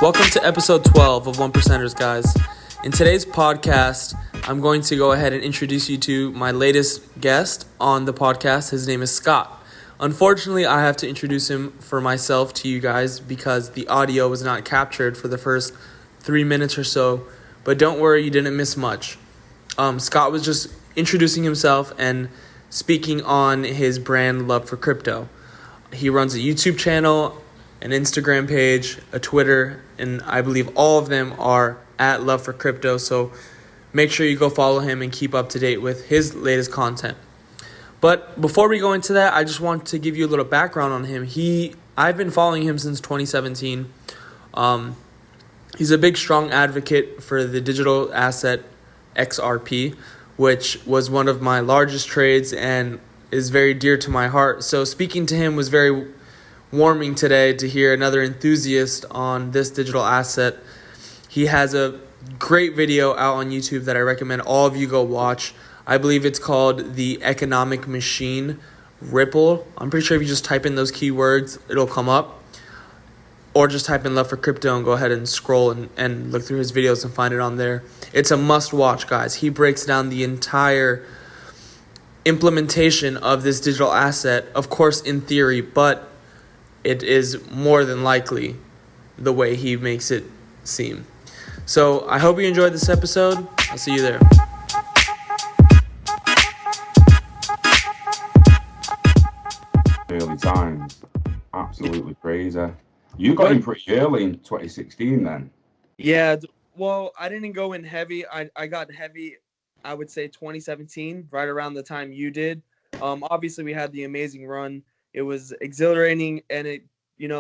Welcome to episode 12 of 1%ers, guys. In today's podcast, I'm going to go ahead and introduce you to my latest guest on the podcast. His name is Scott. Unfortunately, I have to introduce him for myself to you guys because the audio was not captured for the first 3 minutes or so. But don't worry, you didn't miss much. Scott was just introducing himself and speaking on his brand Love for Crypto. He runs a YouTube channel, an Instagram page, a Twitter, and I believe all of them are at Love for Crypto. So make sure you go follow him and keep up to date with his latest content. But before we go into that, I just want to give you a little background on him. I've been following him since 2017. He's a big, strong advocate for the digital asset XRP, which was one of my largest trades and is very dear to my heart. So speaking to him was very warming today to hear another enthusiast on this digital asset. He has a great video out on YouTube that I recommend all of you go watch. I believe it's called The Economic Machine Ripple. I'm pretty sure if you just type in those keywords, it'll come up. Or just type in Love for Crypto and go ahead and scroll and look through his videos and find it on there. It's a must watch, guys. He breaks down the entire implementation of this digital asset, of course in theory, but it is more than likely the way he makes it seem. So I hope you enjoyed this episode. I'll see you there. Early times. Absolutely crazy. You got in pretty early in 2016 then. Yeah, well, I didn't go in heavy. I got heavy, I would say 2017, right around the time you did. Obviously, we had the amazing run. It was exhilarating, and it,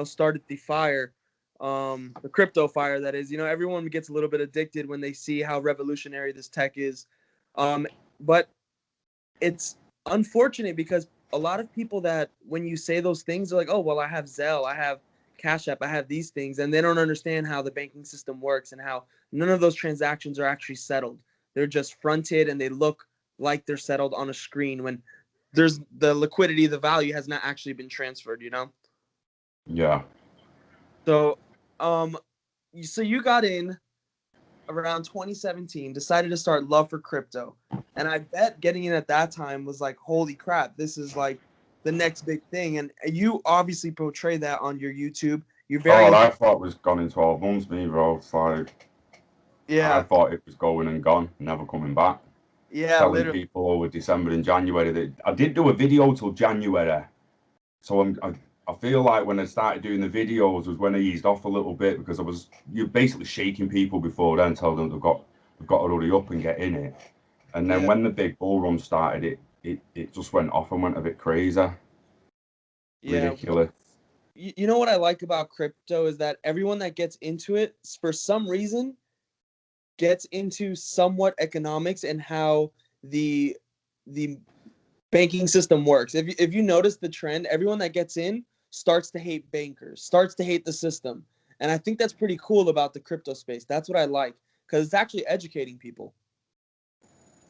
started the fire, the crypto fire, that is. Everyone gets a little bit addicted when they see how revolutionary this tech is. But it's unfortunate because a lot of people that when you say those things, they're like, oh, well, I have Zelle, I have Cash App, I have these things, and they don't understand how the banking system works and how none of those transactions are actually settled. They're just fronted and they look like they're settled on a screen when there's the liquidity, the value has not actually been transferred, Yeah. So, so you got in around 2017, decided to start Love for Crypto. And I bet getting in at that time was like, holy crap, this is like the next big thing. And you obviously portray that on your YouTube. I thought it was gone in 12 months, me, bro. It's like, yeah, I thought it was going and gone, never coming back. Yeah, Telling literally. people over December and January that I did do a video till January. So I feel like when I started doing the videos was when I eased off a little bit because you're basically shaking people before then, telling them they've got to hurry up and get in it. And then when the big bull run started, it just went off and went a bit crazy. Ridiculous. You know what I like about crypto is that everyone that gets into it, for some reason, gets into somewhat economics and how the banking system works. If you notice the trend, everyone that gets in starts to hate bankers, starts to hate the system. And I think that's pretty cool about the crypto space. That's what I like because it's actually educating people.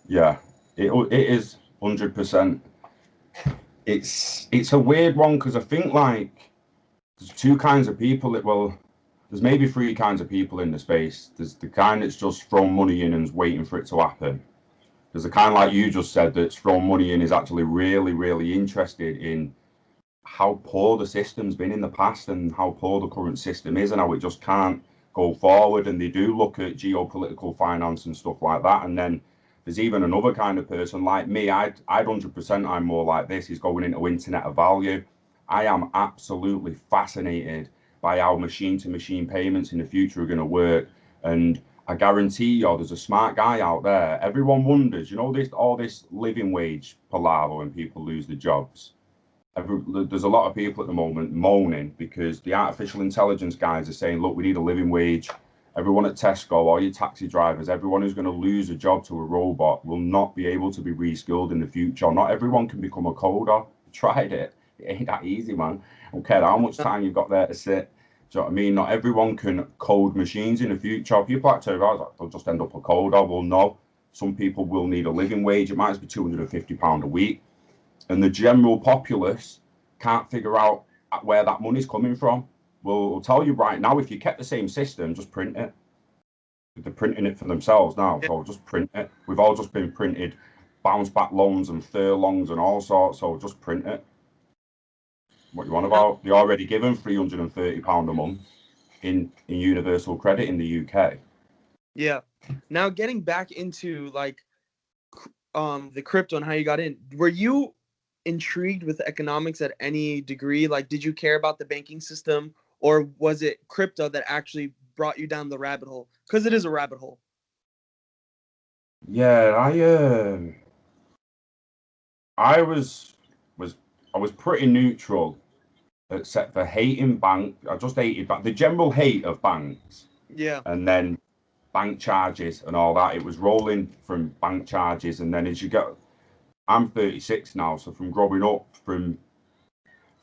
Yeah, it is 100%. It's a weird one because I think like there's two kinds of people. There's maybe three kinds of people in the space. There's the kind that's just thrown money in and's waiting for it to happen. There's the kind like you just said that's thrown money in is actually really, really interested in how poor the system's been in the past and how poor the current system is and how it just can't go forward. And they do look at geopolitical finance and stuff like that. And then there's even another kind of person like me. I'd 100%, I'm more like this, is going into Internet of Value. I am absolutely fascinated by how machine-to-machine payments in the future are going to work. And I guarantee you, there's a smart guy out there. Everyone wonders, all this living wage palaver when people lose their jobs. There's a lot of people at the moment moaning because the artificial intelligence guys are saying, look, we need a living wage. Everyone at Tesco, all your taxi drivers, everyone who's going to lose a job to a robot will not be able to be reskilled in the future. Not everyone can become a coder. Tried it. It ain't that easy, man. I don't care how much time you've got there to sit. Do you know what I mean? Not everyone can code machines in the future. People like to, they'll just end up a coder. Well, no. Some people will need a living wage. It might be £250 a week. And the general populace can't figure out where that money's coming from. will tell you right now, if you kept the same system, just print it. They're printing it for themselves now, so just print it. We've all just been printed bounce back loans and furlongs and all sorts, so just print it. What you want about? You're already given £330 a month in universal credit in the UK. Yeah. Now getting back into like the crypto and how you got in, were you intrigued with economics at any degree? Like, did you care about the banking system, or was it crypto that actually brought you down the rabbit hole? Because it is a rabbit hole. Yeah, I was pretty neutral, except for hating bank. I just hated the general hate of banks, Yeah. and then bank charges and all that. It was rolling from bank charges, and then as you go, I'm 36 now, so from growing up, from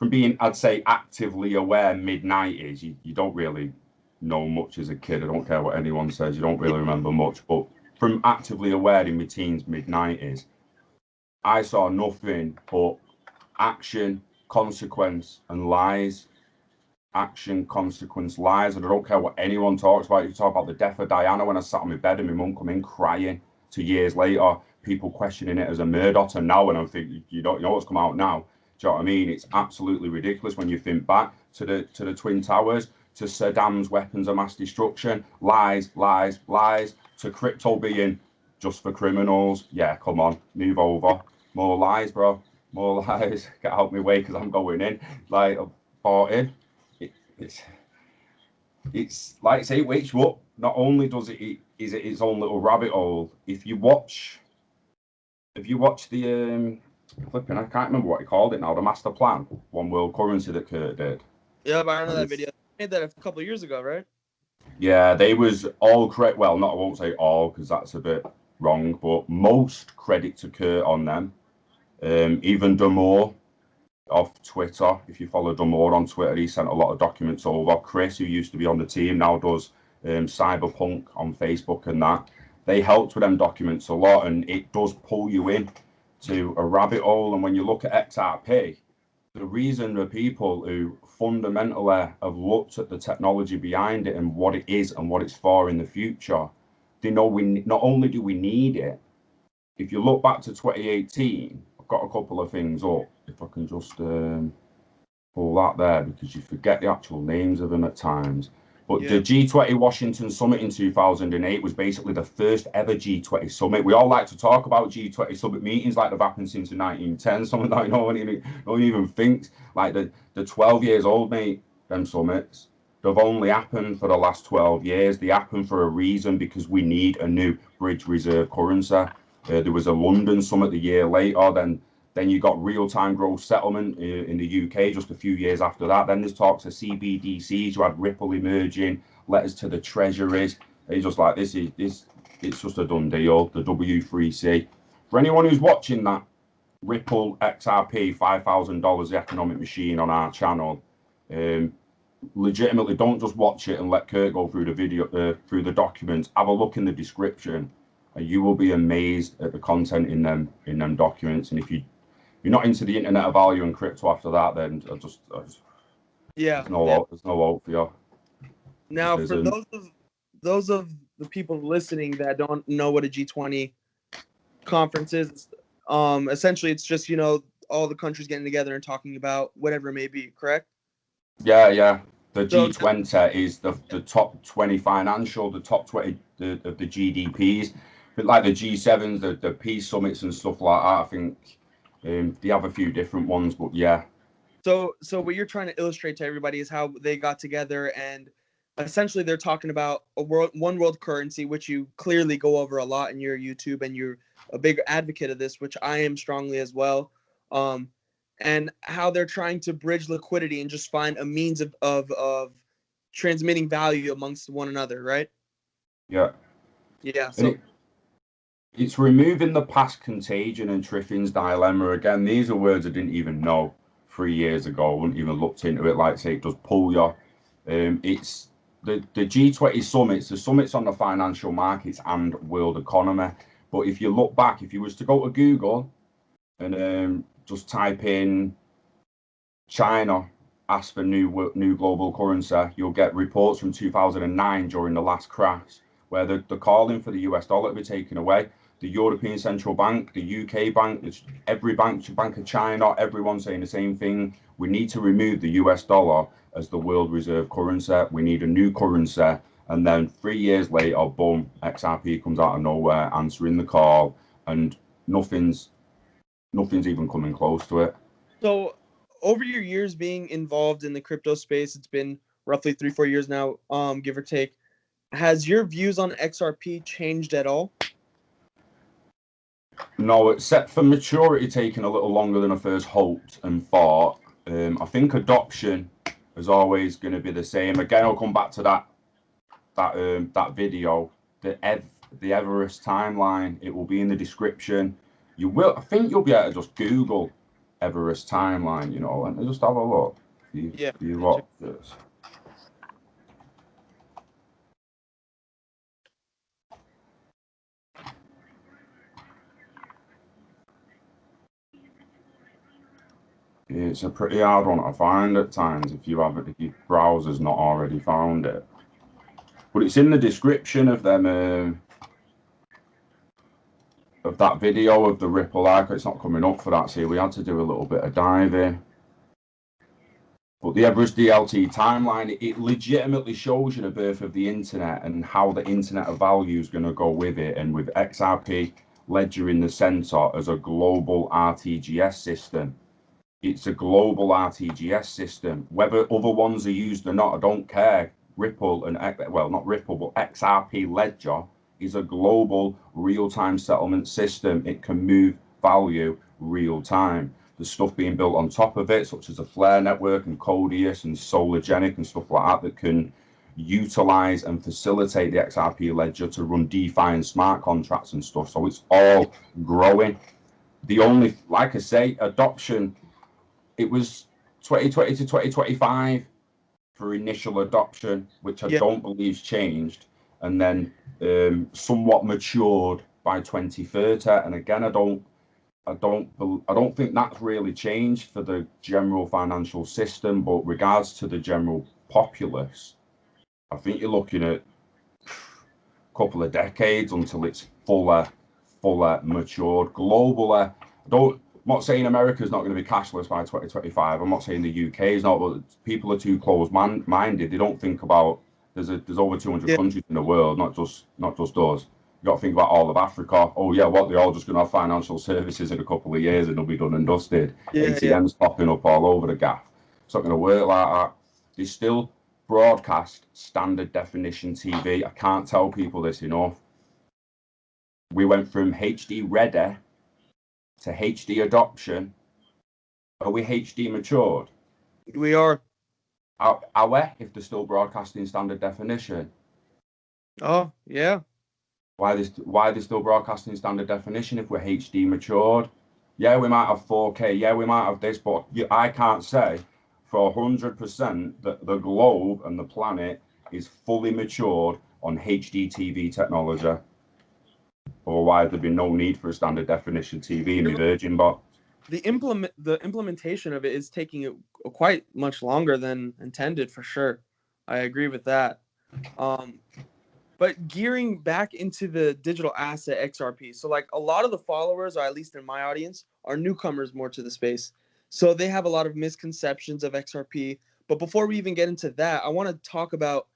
being, I'd say, actively aware mid-90s, you don't really know much as a kid. I don't care what anyone says. You don't really remember much, but from actively aware in my teens, mid-90s, I saw nothing but action, consequence, and lies. Action, consequence, lies. And I don't care what anyone talks about. You talk about the death of Diana when I sat on my bed and my mum come in crying. 2 years later, people questioning it as a murder. And now when I'm thinking, you don't know what's come out now. Do you know what I mean? It's absolutely ridiculous when you think back to the Twin Towers, to Saddam's weapons of mass destruction. Lies, lies, lies. To crypto being just for criminals. Yeah, come on, move over. More lies, bro. More lies. Get out my way because I'm going in. Like, I'm 40. It's like I say, it wakes you up. Not only does is it its own little rabbit hole. If you watch the flipping, I can't remember what he called it now, the master plan, one world currency that Kurt did. Yeah, but I know that video. I made that a couple of years ago, right? Yeah, they was all credit. Well, not I won't say all because that's a bit wrong, but most credit to Kurt on them. Even Damore of Twitter. If you follow Damore on Twitter, he sent a lot of documents over. Chris, who used to be on the team, now does Cyberpunk on Facebook and that. They helped with them documents a lot, and it does pull you in to a rabbit hole. And when you look at XRP, the reason the people who fundamentally have looked at the technology behind it and what it is and what it's for in the future, they know we not only do we need it. If you look back to 2018, I've got a couple of things up. If I can just pull that there, because you forget the actual names of them at times. But the G20 Washington Summit in 2008 was basically the first ever G20 summit. We all like to talk about G20 summit meetings like they've happened since 1910, something that no one even thinks. Like the 12 years old, mate, them summits. They've only happened for the last 12 years. They happen for a reason, because we need a new bridge reserve currency. There was a London summit the year later, then you got real-time gross settlement in the UK just a few years after that. Then there's talks of CBDCs. You had Ripple emerging, letters to the treasuries. It's just like it's just a done deal. The W3C. For anyone who's watching that Ripple XRP $5,000 the economic machine on our channel, legitimately don't just watch it and let Kurt go through the video, through the documents. Have a look in the description, and you will be amazed at the content in them documents. And if you're not into the internet of value and crypto after that, then yeah, there's no hope for you. Now, for those of the people listening that don't know what a G20 conference is, essentially it's just all the countries getting together and talking about whatever it may be. Correct? Yeah. The G20 is the top 20 financial, the top 20 of the GDPs. But like the G7s, the peace summits and stuff like that, I think they have a few different ones, but yeah. So what you're trying to illustrate to everybody is how they got together, and essentially they're talking about one world currency, which you clearly go over a lot in your YouTube, and you're a big advocate of this, which I am strongly as well. And how they're trying to bridge liquidity and just find a means of transmitting value amongst one another, right? Yeah. Yeah. So it's removing the past contagion and Triffin's dilemma. Again, these are words I didn't even know 3 years ago. I wouldn't even looked into it. Like say, it does pull you. It's the G20 summits, the summits on the financial markets and world economy. But if you look back, if you was to go to Google and just type in China ask for new global currency, you'll get reports from 2009 during the last crash where they're calling for the US dollar to be taken away. The European Central Bank, the UK bank, every bank, Bank of China, everyone's saying the same thing. We need to remove the US dollar as the world reserve currency. We need a new currency. And then 3 years later, boom, XRP comes out of nowhere, answering the call, and nothing's even coming close to it. So over your years being involved in the crypto space, it's been roughly 3-4 years now, give or take. Has your views on XRP changed at all? No, except for maturity taking a little longer than I first hoped and thought. I think adoption is always going to be the same. Again, I'll come back to that video, the Everest timeline. It will be in the description. I think you'll be able to just Google Everest timeline, and just have a look. You watch this. It's a pretty hard one to find at times if your browser's not already found it. But it's in the description of them of that video of the Ripple arc. It's not coming up for that, so we had to do a little bit of diving. But the Everest DLT timeline, it legitimately shows you the birth of the internet and how the internet of value is going to go with it, and with XRP Ledger in the center as a global RTGS system. It's a global RTGS system. Whether other ones are used or not, I don't care. Ripple and, well, not Ripple, but XRP Ledger is a global real-time settlement system. It can move value real-time. There's stuff being built on top of it, such as the Flare network and Codius and Solargenic and stuff like that can utilize and facilitate the XRP Ledger to run DeFi and smart contracts and stuff. So it's all growing. The only, like I say, adoption, it was 2020 to 2025 for initial adoption, which I don't believe's changed, and then somewhat matured by 2030. And again, I don't think that's really changed for the general financial system, but regards to the general populace, I think you're looking at a couple of decades until it's fuller matured globally. I'm not saying America's not going to be cashless by 2025. I'm not saying the UK is not, but people are too close-minded. They don't think about there's over 200 countries in the world, not just us. You got to think about all of Africa. Oh yeah, what, they're all just going to have financial services in a couple of years and they'll be done and dusted. ATMs popping up all over the gaff. It's not going to work like that. They still broadcast standard definition TV. I can't tell people this enough. We went from HD ready to HD adoption. Are we HD matured? We are. Are we, if they're still broadcasting standard definition? Oh, yeah. Why are they still broadcasting standard definition if we're HD matured? Yeah, we might have 4K. Yeah, we might have this, but I can't say for 100% that the globe and the planet is fully matured on HD TV technology. Otherwise, there'd be no need for a standard definition TV in the Virgin box. The implementation of it is taking quite much longer than intended, for sure. I agree with that. But gearing back into the digital asset XRP, so like a lot of the followers, or at least in my audience, are newcomers more to the space. So they have a lot of misconceptions of XRP. But before we even get into that, I want to talk about,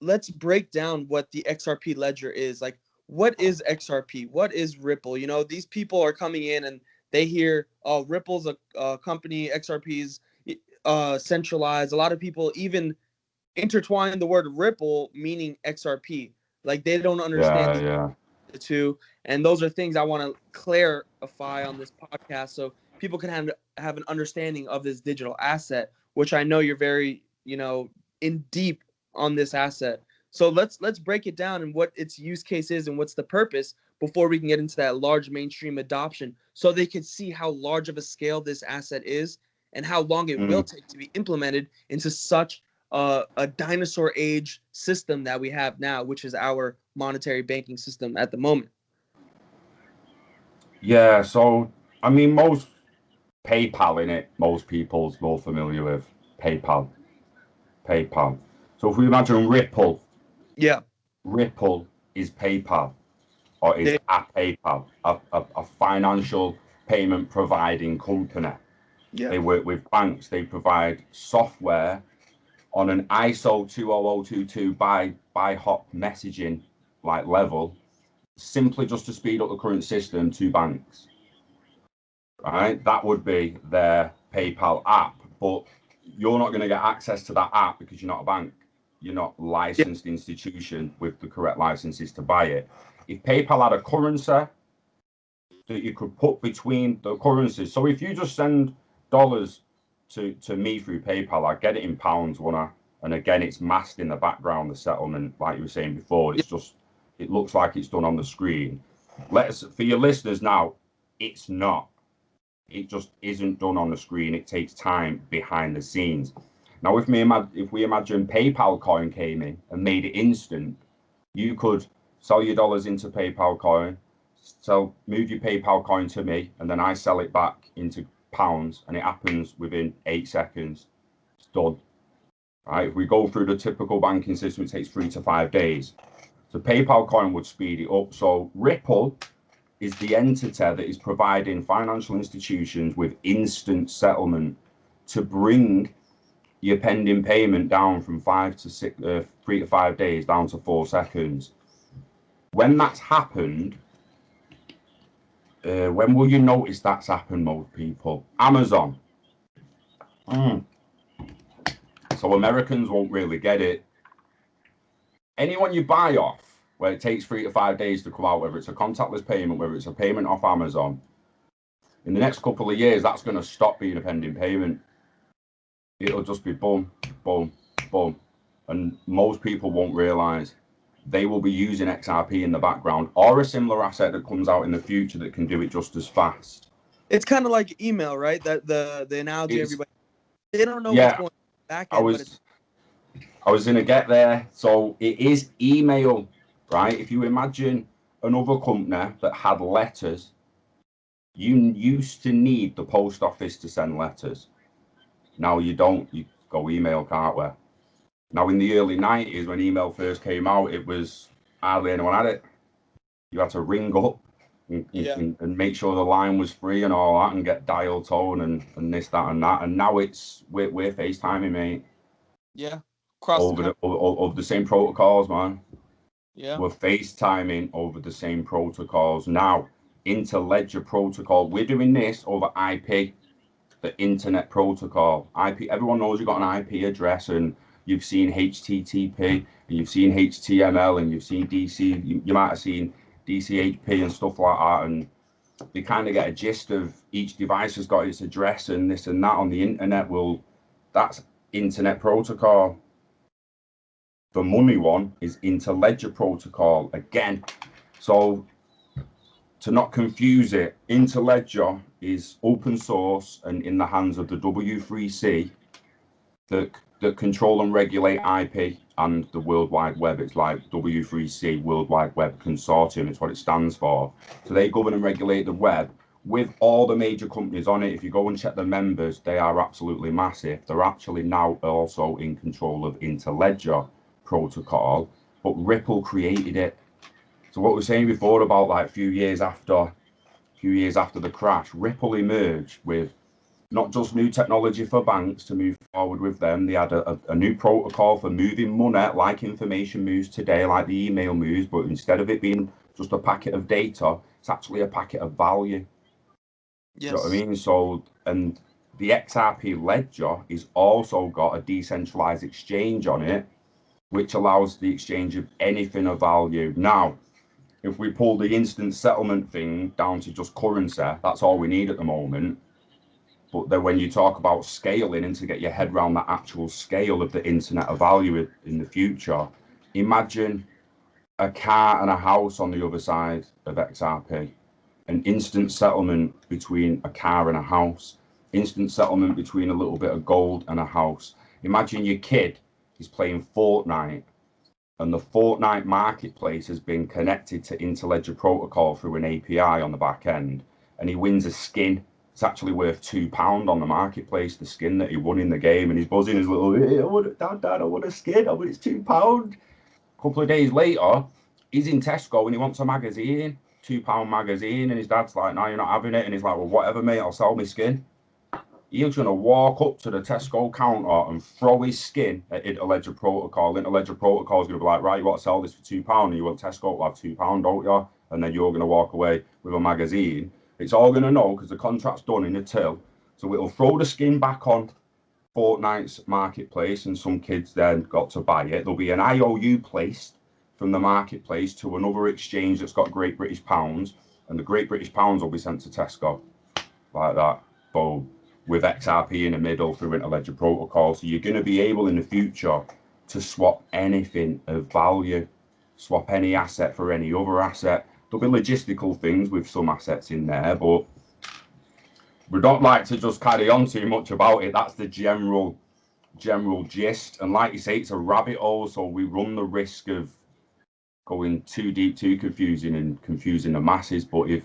let's break down what the XRP ledger is. Like, what is XRP? What is Ripple? These people are coming in and they hear, oh, Ripple's a company, XRP's centralized. A lot of people even intertwine the word Ripple meaning XRP. Like, they don't understand the two. And those are things I want to clarify on this podcast so people can have an understanding of this digital asset, which I know you're very, in deep on this asset. So let's break it down and what its use case is and what's the purpose before we can get into that large mainstream adoption, so they can see how large of a scale this asset is and how long it will take to be implemented into such a dinosaur age system that we have now, which is our monetary banking system at the moment. Yeah, so I mean, most PayPal in it, most people's more familiar with PayPal. PayPal. So if we imagine Ripple, Yeah. Ripple is PayPal, or is a PayPal, a financial payment providing company. Yeah. They work with banks. They provide software on an ISO 20022 by hop messaging like level, simply just to speed up the current system to banks. Right? That would be their PayPal app, but you're not going to get access to that app because you're not a bank. You're not licensed institution with the correct licenses to buy it. If PayPal had a currency that you could put between the currencies, so if you just send dollars to me through PayPal, I get it in pounds, won't I? And again, it's masked in the background, the settlement, like you were saying before. It's just, it looks like it's done on the screen. For your listeners now, it's not. It just isn't done on the screen. It takes time behind the scenes. Now, if we imagine PayPal coin came in and made it instant, you could sell your dollars into PayPal coin, move your PayPal coin to me, and then I sell it back into pounds, and it happens within 8 seconds. It's done. Right? If we go through the typical banking system, it takes 3 to 5 days. So PayPal coin would speed it up. So Ripple is the entity that is providing financial institutions with instant settlement to bring your pending payment down from 3 to 5 days down to 4 seconds. When that's happened, when will you notice that's happened, most people? Amazon. So Americans won't really get it. Anyone you buy off, where it takes 3 to 5 days to come out, whether it's a contactless payment, whether it's a payment off Amazon, in the next couple of years, that's going to stop being a pending payment. It'll just be boom, boom, boom. And most people won't realize they will be using XRP in the background or a similar asset that comes out in the future that can do it just as fast. It's kind of like email, right? That the analogy everybody, they don't know what's going on back end, I was going to get there. So it is email, right? If you imagine another company that had letters, you used to need the post office to send letters. Now you don't. You go email, can't we? Now in the early 90s, when email first came out, it was hardly anyone had it. You had to ring up and make sure the line was free and all that, and get dial tone and this, that, and that. And now we're FaceTiming, mate. Yeah. Over the same protocols, man. Yeah. We're FaceTiming over the same protocols. Now, Interledger protocol, we're doing this over IP, the internet protocol. IP, everyone knows you've got an IP address, and you've seen HTTP, and you've seen HTML, and you've seen DC, you might have seen DCHP and stuff like that, and you kind of get a gist of each device has got its address and this and that on the internet. Well, that's internet protocol. The money one is Interledger protocol again. So to not confuse it, Interledger is open source and in the hands of the W3C that control and regulate IP and the World Wide Web. It's like W3C, World Wide Web Consortium. It's what it stands for. So they govern and regulate the web with all the major companies on it. If you go and check the members, they are absolutely massive. They're actually now also in control of Interledger protocol, but Ripple created it. So what we were saying before about like a few years after the crash, Ripple emerged with not just new technology for banks to move forward with them. They had a new protocol for moving money, like information moves today, like the email moves, but instead of it being just a packet of data, it's actually a packet of value. Yes. You know what I mean? So, and the XRP ledger is also got a decentralized exchange on it, which allows the exchange of anything of value. Now, if we pull the instant settlement thing down to just currency, that's all we need at the moment. But then when you talk about scaling and to get your head around the actual scale of the internet of value in the future, imagine a car and a house on the other side of XRP, an instant settlement between a car and a house, instant settlement between a little bit of gold and a house. Imagine your kid is playing Fortnite, and the Fortnite marketplace has been connected to Interledger protocol through an API on the back end, and he wins a skin It's actually worth £2 on the marketplace, the skin that he won in the game, and he's buzzing his little, Dad, I want a skin, I want it's £2. A couple of days later, he's in Tesco and he wants a magazine, £2 magazine, and his dad's like, no, you're not having it. And he's like, well, whatever, mate, I'll sell my skin. He's going to walk up to the Tesco counter and throw his skin at Interledger Protocol. Interledger Protocol is going to be like, right, you want to sell this for £2, and you want Tesco to have £2, don't you? And then you're going to walk away with a magazine. It's all going to know because the contract's done in the till. So it'll throw the skin back on Fortnite's marketplace, and some kids then got to buy it. There'll be an IOU placed from the marketplace to another exchange that's got Great British Pounds, and the Great British Pounds will be sent to Tesco like that. Boom. With XRP in the middle through Interledger Protocol. So you're going to be able in the future to swap anything of value, swap any asset for any other asset. There'll be logistical things with some assets in there, but we don't like to just carry on too much about it. That's the general gist. And like you say, it's a rabbit hole, so we run the risk of going too deep, too confusing, and confusing the masses. But if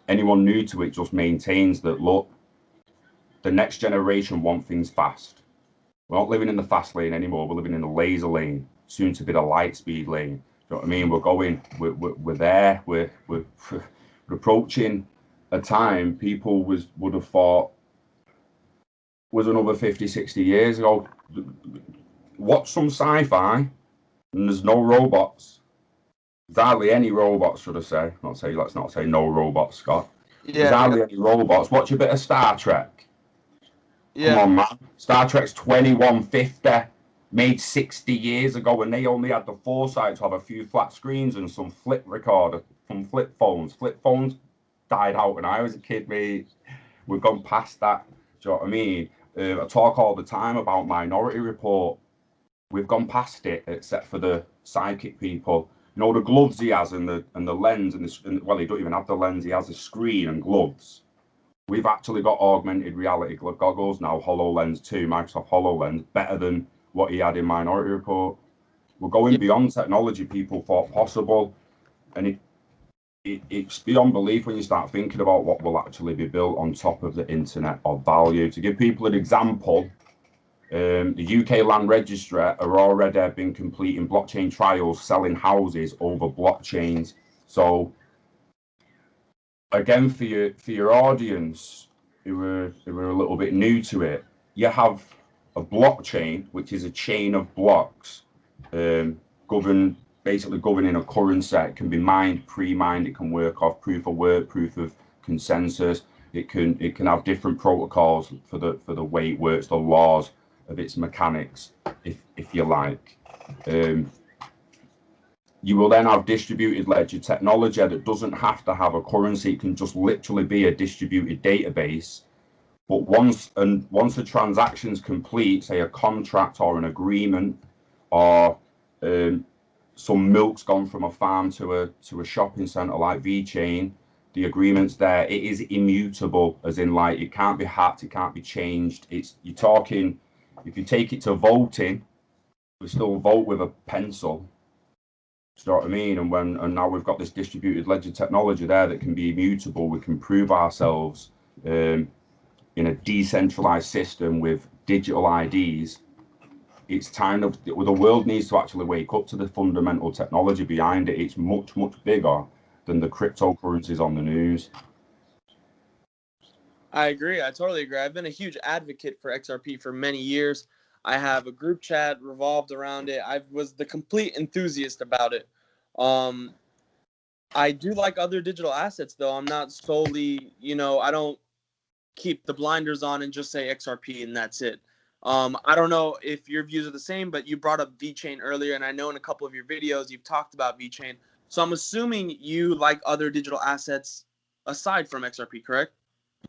anyone new to it just maintains that, look, the next generation want things fast. We're not living in the fast lane anymore. We're living in the laser lane, soon to be the light speed lane. Do you know what I mean? We're there. We're approaching a time people would have thought was another 50, 60 years ago. Watch some sci-fi, and there's no robots. There's hardly any robots, should I say? Let's not say no robots, Scott. There's hardly any robots. Watch a bit of Star Trek. Come on, man. Star Trek's 2150, made 60 years ago, and they only had the foresight to have a few flat screens and some flip recorder from flip phones. Flip phones died out when I was a kid, mate. We've gone past that. Do you know what I mean? I talk all the time about Minority Report. We've gone past it, except for the psychic people. You know, the gloves he has and the lens, well, he don't even have the lens. He has a screen and gloves. We've actually got augmented reality goggles now, HoloLens 2, Microsoft HoloLens, better than what he had in Minority Report. We're going beyond technology people thought possible, and it's beyond belief when you start thinking about what will actually be built on top of the internet of value. To give people an example, the UK Land Registry are already been completing blockchain trials selling houses over blockchains. So again, for your audience who are a little bit new to it, you have a blockchain, which is a chain of blocks, basically governing a currency. It can be mined, pre-mined. It can work off proof of work, proof of consensus. It can have different protocols for the way it works, the laws of its mechanics, if you like. You will then have distributed ledger technology that doesn't have to have a currency. It can just literally be a distributed database. But once a transaction's complete, say a contract or an agreement, or some milk's gone from a farm to a shopping centre like VeChain, the agreement's there. It is immutable, as in, like, it can't be hacked, it can't be changed. You're talking, if you take it to voting, we still vote with a pencil. Do you know what I mean? And now we've got this distributed ledger technology there that can be immutable. We can prove ourselves in a decentralized system with digital IDs. It's time the world needs to actually wake up to the fundamental technology behind it. It's much, much bigger than the cryptocurrencies on the news. I agree. I totally agree. I've been a huge advocate for XRP for many years. I have a group chat revolved around it. I was the complete enthusiast about it. I do like other digital assets, though. I'm not solely, I don't keep the blinders on and just say XRP and that's it. I don't know if your views are the same, but you brought up VeChain earlier, and I know in a couple of your videos you've talked about VeChain. So I'm assuming you like other digital assets aside from XRP, correct?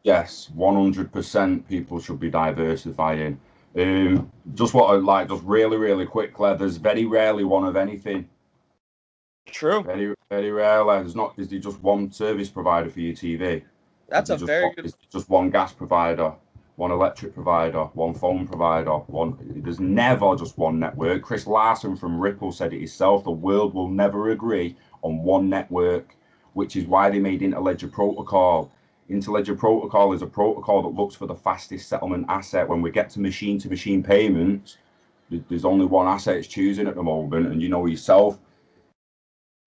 Yes, 100% people should be diversifying. Just really, really quickly, there's very rarely one of anything. True. Very, very rarely. Is there just one service provider for your TV? That's a very good. It's just one gas provider, one electric provider, one phone provider. There's never just one network. Chris Larson from Ripple said it himself. The world will never agree on one network, which is why they made Interledger Protocol. Interledger protocol is a protocol that looks for the fastest settlement asset. When we get to machine payments, there's only one asset it's choosing at the moment, and you know yourself,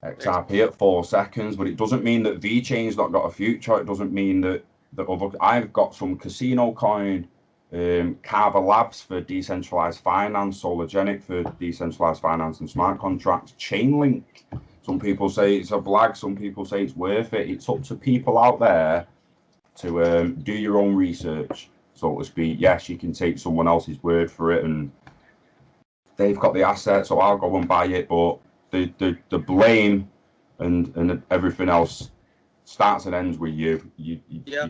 XRP at 4 seconds. But it doesn't mean that VeChain's not got a future. It doesn't mean that I've got some casino coin, Carver Labs for decentralized finance, Solargenic for decentralized finance and smart contracts, Chainlink. Some people say it's a blag, some people say it's worth it. It's up to people out there to do your own research, so to speak. Yes, you can take someone else's word for it, and they've got the asset, so I'll go and buy it. But the blame and everything else starts and ends with you. You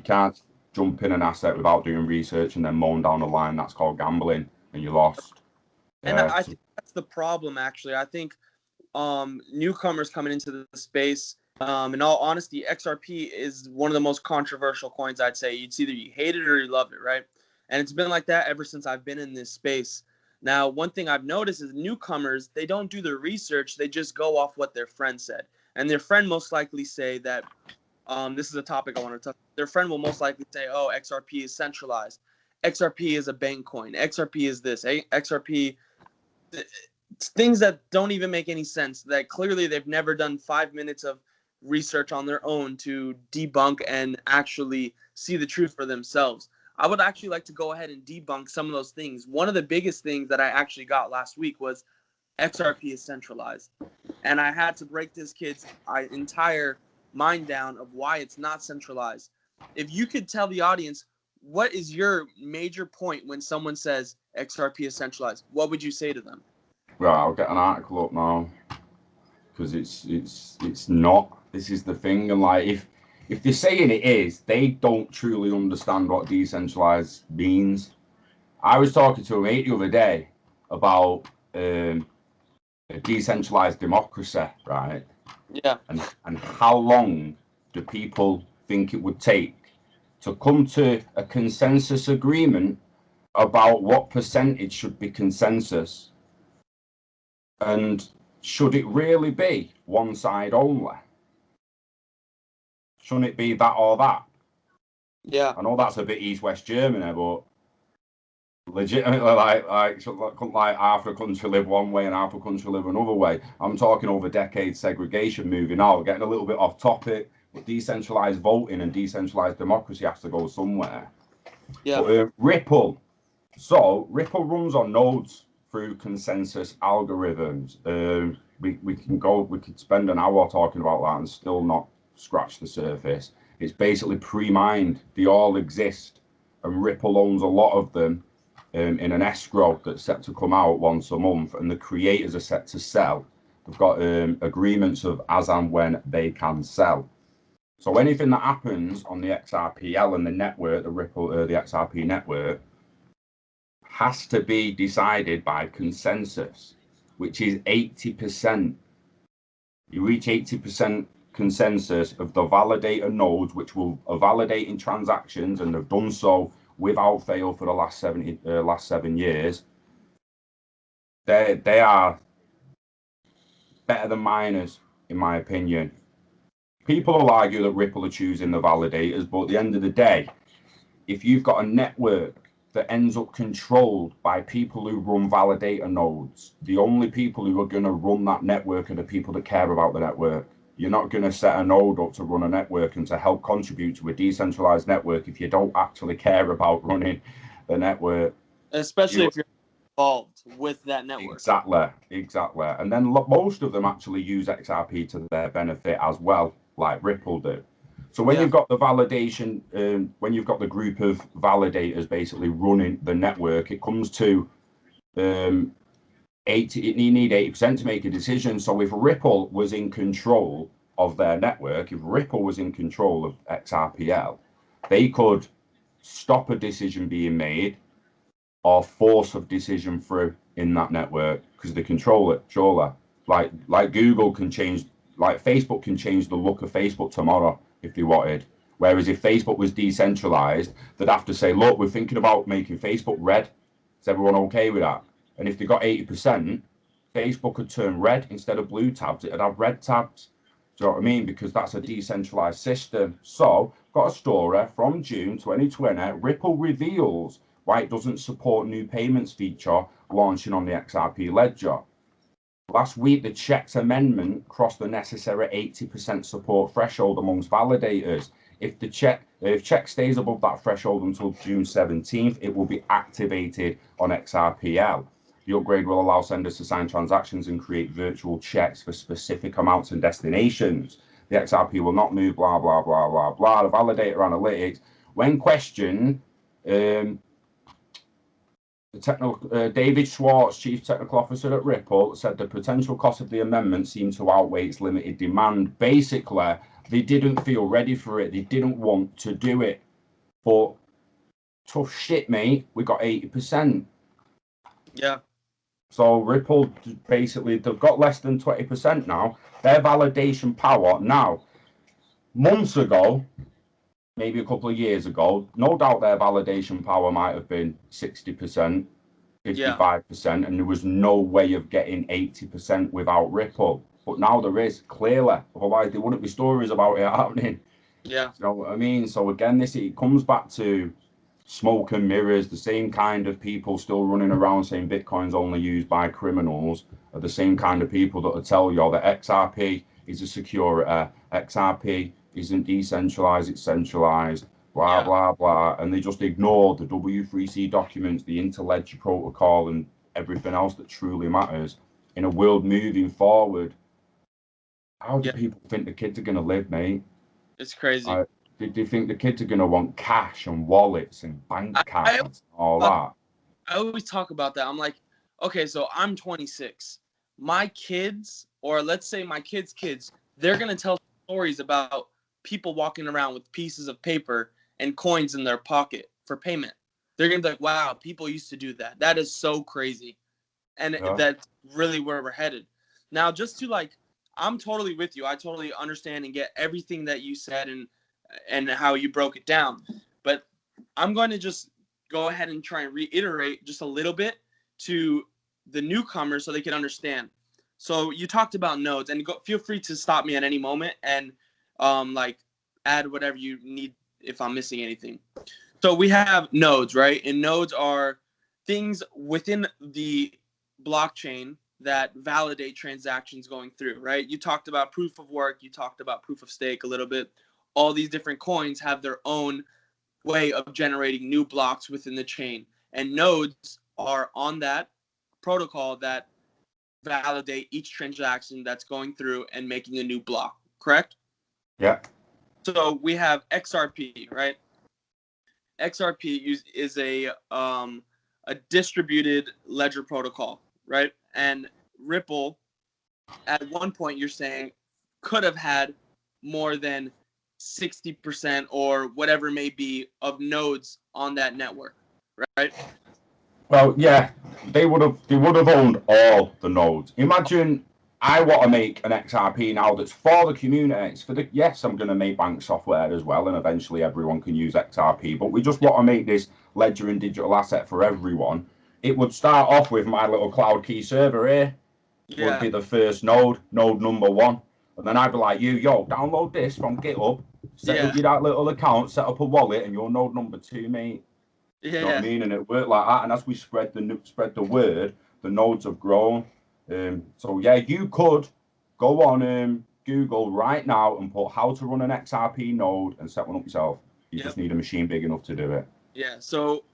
can't jump in an asset without doing research and then moan down the line. That's called gambling, and you're lost. And I think that's the problem, actually. I think newcomers coming into the space, in all honesty, XRP is one of the most controversial coins, I'd say. It's either you hate it or you love it, right? And it's been like that ever since I've been in this space. Now, one thing I've noticed is newcomers, they don't do their research. They just go off what their friend said. And their friend most likely say that, this is a topic I want to touch. Their friend will most likely say, oh, XRP is centralized. XRP is a bank coin. XRP is this. XRP, things that don't even make any sense, that clearly they've never done 5 minutes of research on their own to debunk and actually see the truth for themselves. I would actually like to go ahead and debunk some of those things. One of the biggest things that I actually got last week was XRP is centralized. And I had to break this kid's entire mind down of why it's not centralized. If you could tell the audience, what is your major point when someone says XRP is centralized, what would you say to them? Right, I'll get an article up now, because it's not. This is the thing, and like if they're saying it is, they don't truly understand what decentralized means. I was talking to a mate the other day about a decentralized democracy, right? Yeah. And how long do people think it would take to come to a consensus agreement about what percentage should be consensus? And should it really be one side only? Shouldn't it be that or that? Yeah. I know that's a bit East-West Germany, but legitimately, like half a country live one way and half a country live another way. I'm talking over decades segregation moving out, getting a little bit off topic, but decentralized voting and decentralized democracy has to go somewhere. Yeah. But Ripple. So Ripple runs on nodes through consensus algorithms. We could spend an hour talking about that and still not scratch the surface. It's basically pre-mined. They all exist, and Ripple owns a lot of them in an escrow that's set to come out once a month, and the creators are set to sell. They've got agreements of as and when they can sell. So anything that happens on the XRPL and the network, the XRP network, has to be decided by consensus, which is 80%. You reach 80% consensus of the validator nodes, which are validating transactions and have done so without fail for the last 7 years. They are better than miners, in my opinion. People will argue that Ripple are choosing the validators, but at the end of the day, if you've got a network that ends up controlled by people who run validator nodes, the only people who are going to run that network are the people that care about the network. You're not going to set a node up to run a network and to help contribute to a decentralized network if you don't actually care about running the network. Especially if you're involved with that network. Exactly. And then most of them actually use XRP to their benefit as well, like Ripple do. So when you've got the validation, when you've got the group of validators basically running the network, it comes to 80. You need 80% to make a decision. So if Ripple was in control of their network, if Ripple was in control of XRPL, they could stop a decision being made or force a decision through in that network because they control it. Surely, like Google can change, like Facebook can change the look of Facebook tomorrow if they wanted. Whereas if Facebook was decentralized, they'd have to say, look, we're thinking about making Facebook red. Is everyone okay with that? And if they got 80%, Facebook could turn red instead of blue tabs. It'd have red tabs. Do you know what I mean? Because that's a decentralized system. So, got a story from June 2020. Ripple reveals why it doesn't support new payments feature launching on the XRP ledger. Last week, the checks amendment crossed the necessary 80% support threshold amongst validators. If check stays above that threshold until June 17th, it will be activated on XRPL. The upgrade will allow senders to sign transactions and create virtual checks for specific amounts and destinations. The XRP will not move, blah, blah, blah, blah, blah. The validator analytics, when questioned, David Schwartz, Chief Technical Officer at Ripple, said the potential cost of the amendment seemed to outweigh its limited demand. Basically, they didn't feel ready for it. They didn't want to do it. But tough shit, mate. We got 80%. Yeah. So Ripple, basically, they've got less than 20% now. Their validation power now, months ago, maybe a couple of years ago, no doubt their validation power might have been 60%, 55%, and there was no way of getting 80% without Ripple. But now there is, clearly. Otherwise, there wouldn't be stories about it happening. Yeah. You know what I mean? So again, it comes back to smoke and mirrors. The same kind of people still running around saying Bitcoin's only used by criminals are the same kind of people that will tell you that XRP is a security, XRP isn't decentralized, it's centralized, blah, blah, blah. And they just ignore the W3C documents, the interledger protocol, and everything else that truly matters in a world moving forward. How do people think the kids are going to live, mate? It's crazy. Do you think the kids are going to want cash and wallets and bank cards and all that? I always talk about that. I'm like, okay, so I'm 26. My kids, or let's say my kids' kids, they're going to tell stories about people walking around with pieces of paper and coins in their pocket for payment. They're going to be like, wow, people used to do that. That is so crazy. And that's really where we're headed. Now, just to like, I'm totally with you. I totally understand and get everything that you said and how you broke it down. But I'm going to just go ahead and try and reiterate just a little bit to the newcomers so they can understand. So you talked about nodes, and feel free to stop me at any moment and like add whatever you need if I'm missing anything. So we have nodes, right? And nodes are things within the blockchain that validate transactions going through, right? You talked about proof of work, you talked about proof of stake a little bit. All these different coins have their own way of generating new blocks within the chain. And nodes are on that protocol that validate each transaction that's going through and making a new block, correct? Yeah. So we have XRP, right? XRP is a distributed ledger protocol, right? And Ripple, at one point, you're saying, could have had more than 60% or whatever it may be of nodes on that network, right? Well, yeah, they would have owned all the nodes. Imagine I want to make an XRP now that's for the community. It's for the I'm going to make bank software as well, and eventually everyone can use XRP. But we just want to make this ledger and digital asset for everyone. It would start off with my little cloud key server here. Would be the first node number one, and then I'd be like, yo, download this from GitHub, set up your that little account, set up a wallet, and you're node number 2, mate. You know what I mean? And it worked like that. And as we spread the word, the nodes have grown. So yeah, you could go on Google right now and put how to run an XRP node and set one up yourself. You just need a machine big enough to do it. Yeah. So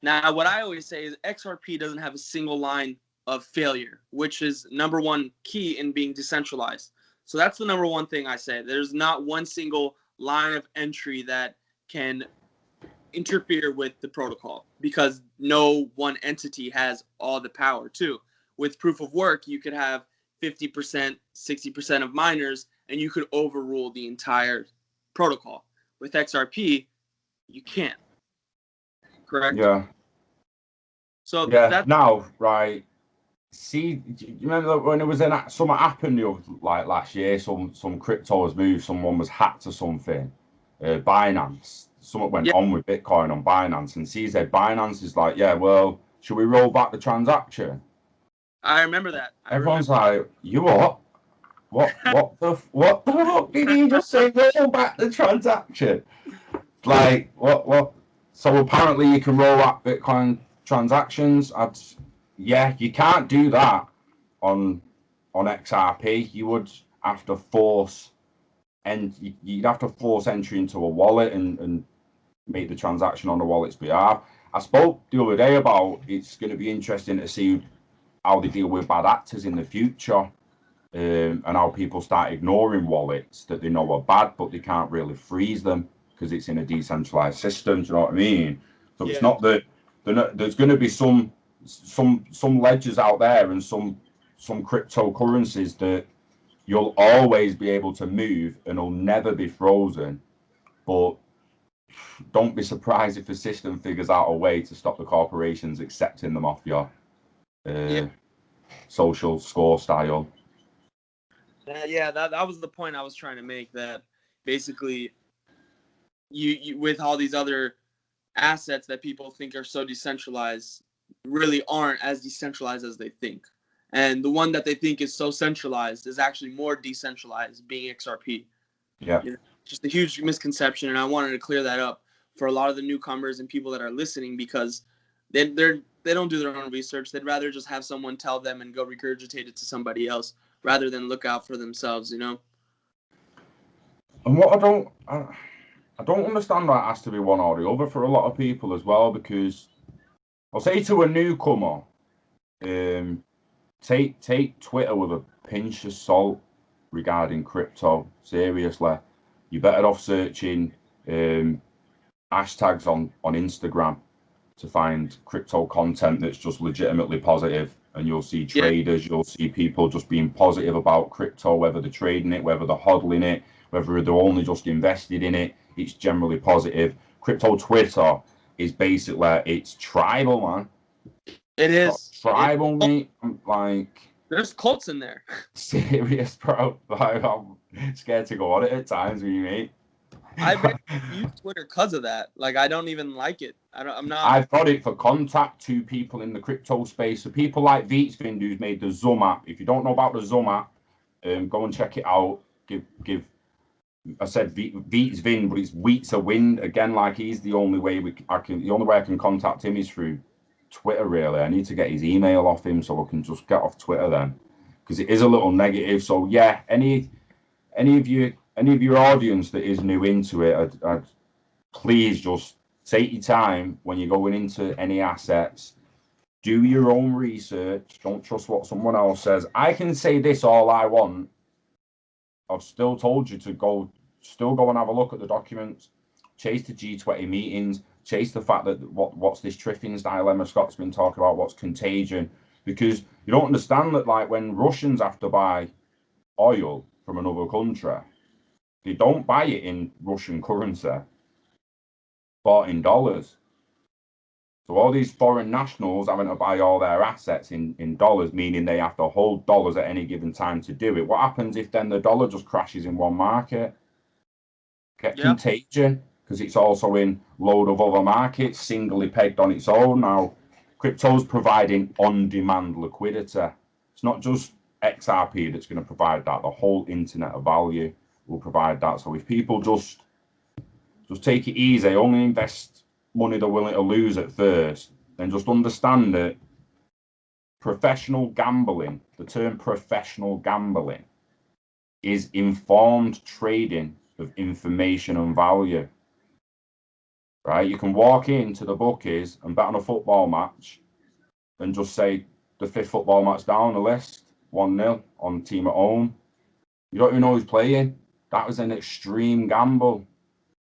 now what I always say is XRP doesn't have a single line of failure, which is number one key in being decentralized. So that's the number one thing I say. There's not one single line of entry that can interfere with the protocol because no one entity has all the power too. With proof of work, you could have 50%, 60% of miners, and you could overrule the entire protocol. With XRP, you can't. Correct? Yeah. So now, right. See, you remember when it was something happened like last year? Some crypto was moved, someone was hacked or something. Binance, something went on with Bitcoin on Binance, and CZ Binance is like, yeah, well, should we roll back the transaction? I remember that. Everyone's like, you what? what the fuck did he just say? Roll back the transaction. Like what? So apparently you can roll back Bitcoin transactions. Yeah, you can't do that on XRP. You would have to force, and you'd have to force entry into a wallet and make the transaction on the wallet's behalf. I spoke the other day about it's going to be interesting to see how they deal with bad actors in the future, and how people start ignoring wallets that they know are bad, but they can't really freeze them because it's in a decentralized system. Do you know what I mean? So it's not that there's going to be some ledgers out there and some cryptocurrencies that you'll always be able to move and will never be frozen. But don't be surprised if the system figures out a way to stop the corporations accepting them off your social score style. That was the point I was trying to make, that basically you with all these other assets that people think are so decentralized really aren't as decentralized as they think. And the one that they think is so centralized is actually more decentralized, being XRP. Yeah. Just a huge misconception, and I wanted to clear that up for a lot of the newcomers and people that are listening, because they don't do their own research. They'd rather just have someone tell them and go regurgitate it to somebody else rather than look out for themselves, And what I don't understand that it has to be one or the other for a lot of people as well, because I'll say to a newcomer, take Twitter with a pinch of salt regarding crypto. Seriously, you're better off searching hashtags on Instagram to find crypto content that's just legitimately positive, and you'll see traders, you'll see people just being positive about crypto, whether they're trading it, whether they're hodling it, whether they're only just invested in it. It's generally positive. Crypto Twitter is basically, it's tribal, man. It is tribal, mate. Like, there's cults in there. Serious, bro. Like, I'm scared to go on it at times with you, mate. I use Twitter because of that. Like, I don't even like it. I'm not. I've got it for contact to people in the crypto space. So people like Vitsvind, who's made the Zoom app. If you don't know about the Zoom app, go and check it out. Give. I said Vitsvind, but it's Wheats a Wind. Again, like, he's the only way the only way I can contact him is through Twitter. Really, I need to get his email off him so I can just get off Twitter then, because it is a little negative. So yeah, any of your audience that is new into it, I'd please just take your time when you're going into any assets. Do your own research. Don't trust what someone else says. I can say this all I want. I've still told you to go and have a look at the documents. Chase the G20 meetings. Chase the fact that what's this Triffin's dilemma Scott's been talking about, what's contagion. Because you don't understand that, like, when Russians have to buy oil from another country, they don't buy it in Russian currency, bought in dollars. So all these foreign nationals having to buy all their assets in dollars, meaning they have to hold dollars at any given time to do it. What happens if then the dollar just crashes in one market? Get contagion, because it's also in load of other markets, singly pegged on its own. Now, crypto's providing on-demand liquidity. It's not just XRP that's going to provide that. The whole internet of value will provide that. So if people just take it easy, only invest money they're willing to lose at first, then just understand that professional gambling, the term professional gambling, is informed trading of information and value. Right? You can walk into the bookies and bet on a football match and just say the fifth football match down the list, 1-0 on team at home. You don't even know who's playing. That was an extreme gamble.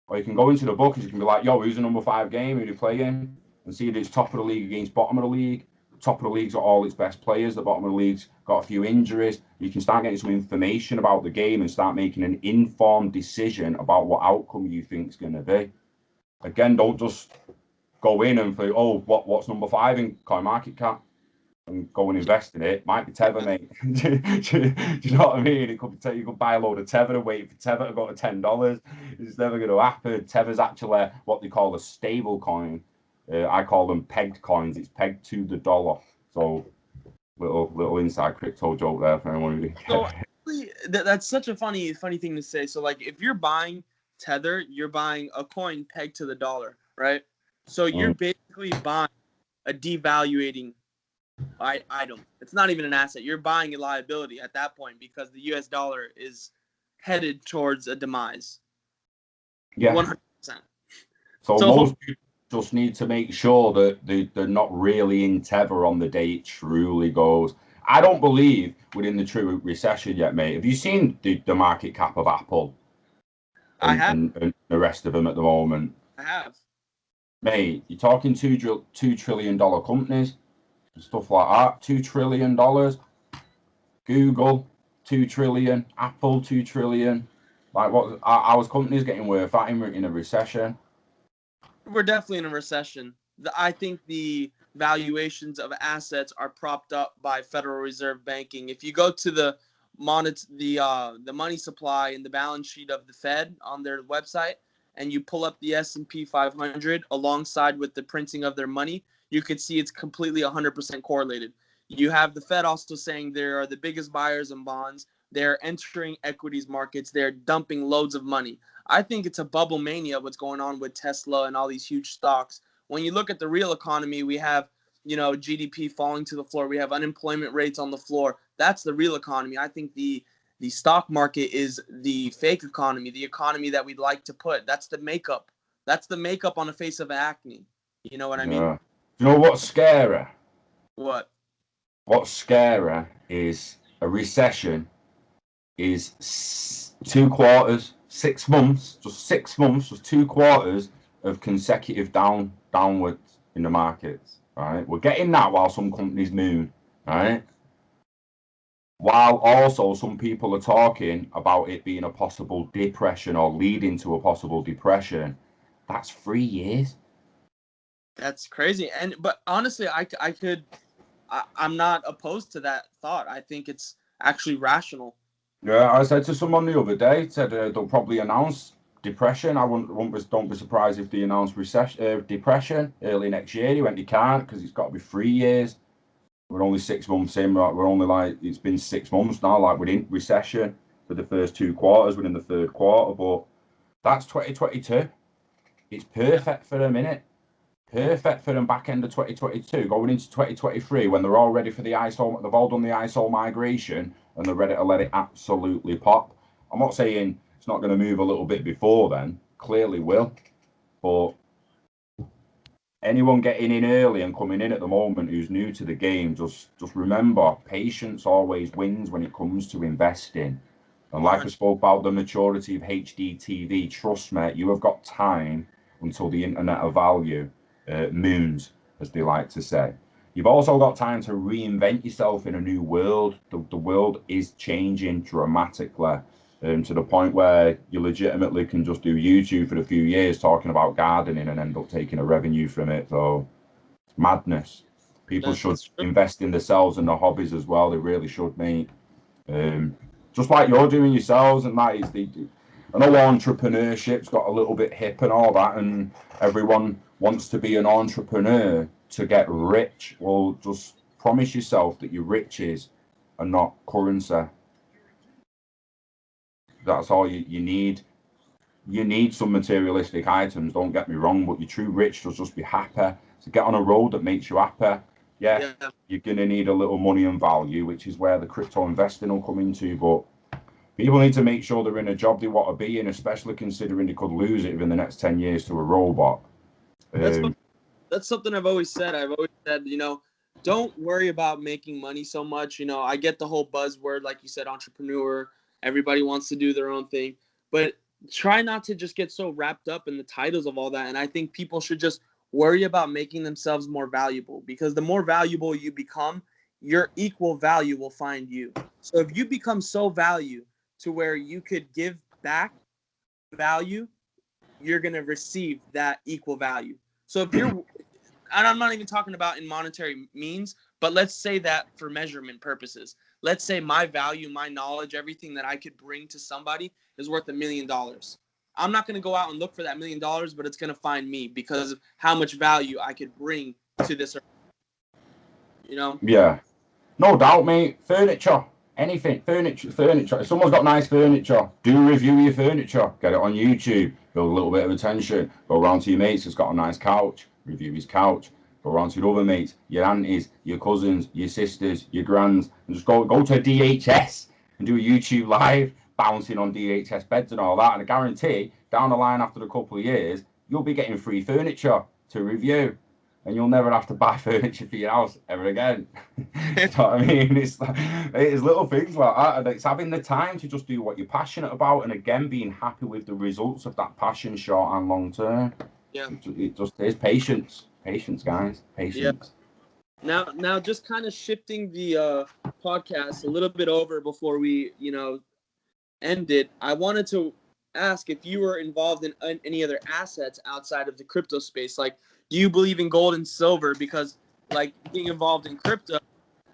Or you can go into the bookies, you can be like, yo, who's the number 5 game? Who are you playing? And see that it's top of the league against bottom of the league. The top of the league's got all its best players. The bottom of the league's got a few injuries. You can start getting some information about the game and start making an informed decision about what outcome you think is going to be. Again, don't just go in and think, oh, what's number 5 in CoinMarketCap? And go and invest in it. Might be Tether, mate. Do you know what I mean? It could be you could buy a load of Tether and wait for Tether to go to $10. It's never going to happen. Tether's actually what they call a stable coin. I call them pegged coins. It's pegged to the dollar. So little inside crypto joke there for anyone who didn't get it. That's such a funny thing to say. So like, if you're buying Tether, you're buying a coin pegged to the dollar, right? So you're Mm. basically buying a devaluating item. It's not even an asset. You're buying a liability at that point because the U.S. dollar is headed towards a demise. Yeah. 100%. So So most people just need to make sure that they're not really in tether on the day it truly goes. I don't believe we're in the true recession yet, mate. Have you seen the market cap of Apple I have, and the rest of them at the moment? I have. Mate, you're talking $2 trillion companies and stuff like that. $2 trillion. Google, 2 trillion. Apple, 2 trillion. Like what? Our companies getting worth that in a recession. We're definitely in a recession. I think the valuations of assets are propped up by Federal Reserve banking. If you go to the money supply and the balance sheet of the Fed on their website, and you pull up the S&P 500 alongside with the printing of their money, you could see it's completely 100% correlated. You have the Fed also saying they are the biggest buyers in bonds. They're entering equities markets. They're dumping loads of money. I think it's a bubble mania what's going on with Tesla and all these huge stocks. When you look at the real economy, we have, GDP falling to the floor. We have unemployment rates on the floor. That's the real economy. I think the stock market is the fake economy, the economy that we'd like to put. That's the makeup. That's the makeup on the face of acne. You know what I mean? Yeah. Do you know what's scary? What? What's scary is a recession is 2 quarters, 6 months, just 6 months, just 2 quarters of consecutive downwards in the markets. Right, we're getting that while some companies moon. Right, while also some people are talking about it being a possible depression or leading to a possible depression. That's 3 years. That's crazy. But honestly, I'm not opposed to that thought. I think it's actually rational. Yeah, I said to someone the other day, said they'll probably announce depression. I don't be surprised if they announce recession, depression early next year. He went, you can't because it's got to be 3 years. We're only 6 months in. We're only like, it's been 6 months now. Like we're in recession for the first 2 quarters. We're in the third quarter, but that's 2022. It's perfect for them, innit? Perfect for them back end of 2022, going into 2023 when they're all ready for the ISO. They've all done the ISO migration and they're ready to let it absolutely pop. I'm not saying it's not going to move a little bit before then. Clearly will, but anyone getting in early and coming in at the moment who's new to the game, just remember, patience always wins when it comes to investing. And like I spoke about the maturity of HDTV, trust me, you have got time until the internet of value moons, as they like to say. You've also got time to reinvent yourself in a new world. The world is changing dramatically to the point where you legitimately can just do YouTube for a few years talking about gardening and end up taking a revenue from it. So it's madness. People should That's true. invest in themselves and their hobbies as well. They really should, mate. Just like you're doing yourselves, and that is I know entrepreneurship's got a little bit hip and all that, and everyone wants to be an entrepreneur to get rich. Well, just promise yourself that your riches are not currency. That's all you need. You need some materialistic items, don't get me wrong, but your true rich should just be happy. To get on a road that makes you happy, yeah, Yeah. you're going to need a little money and value, which is where the crypto investing will come into. But people need to make sure they're in a job they want to be in, especially considering they could lose it within the next 10 years to a robot. That's Um, that's something I've always said. Don't worry about making money so much. I get the whole buzzword, like you said, entrepreneur. Everybody wants to do their own thing, but try not to just get so wrapped up in the titles of all that. And I think people should just worry about making themselves more valuable, because the more valuable you become, your equal value will find you. So if you become so value to where you could give back value, you're going to receive that equal value. So if you're, and I'm not even talking about in monetary means, but let's say that for measurement purposes, let's say my value, my knowledge, everything that I could bring to somebody is worth $1 million. I'm not going to go out and look for that $1 million, but it's going to find me because of how much value I could bring to this earth. yeah, no doubt, mate. Furniture. anything, furniture. If someone's got nice furniture, do a review of your furniture. Get it on YouTube. Build a little bit of attention. Go around to your mates who's got a nice couch. Review his couch. Go around to your other mates, your aunties, your cousins, your sisters, your grands, and just go to a DHS and do a YouTube live, bouncing on DHS beds and all that. And I guarantee, down the line after a couple of years, you'll be getting free furniture to review. And you'll never have to buy furniture for your house ever again. You know what I mean? It's little things like that. And it's having the time to just do what you're passionate about. And again, being happy with the results of that passion, short and long term. Yeah. It just is patience. Patience, guys. Patience. Yeah. Now, just kind of shifting the podcast a little bit over before we, end it. I wanted to ask if you were involved in any other assets outside of the crypto space. Like, do you believe in gold and silver? Because, like, being involved in crypto,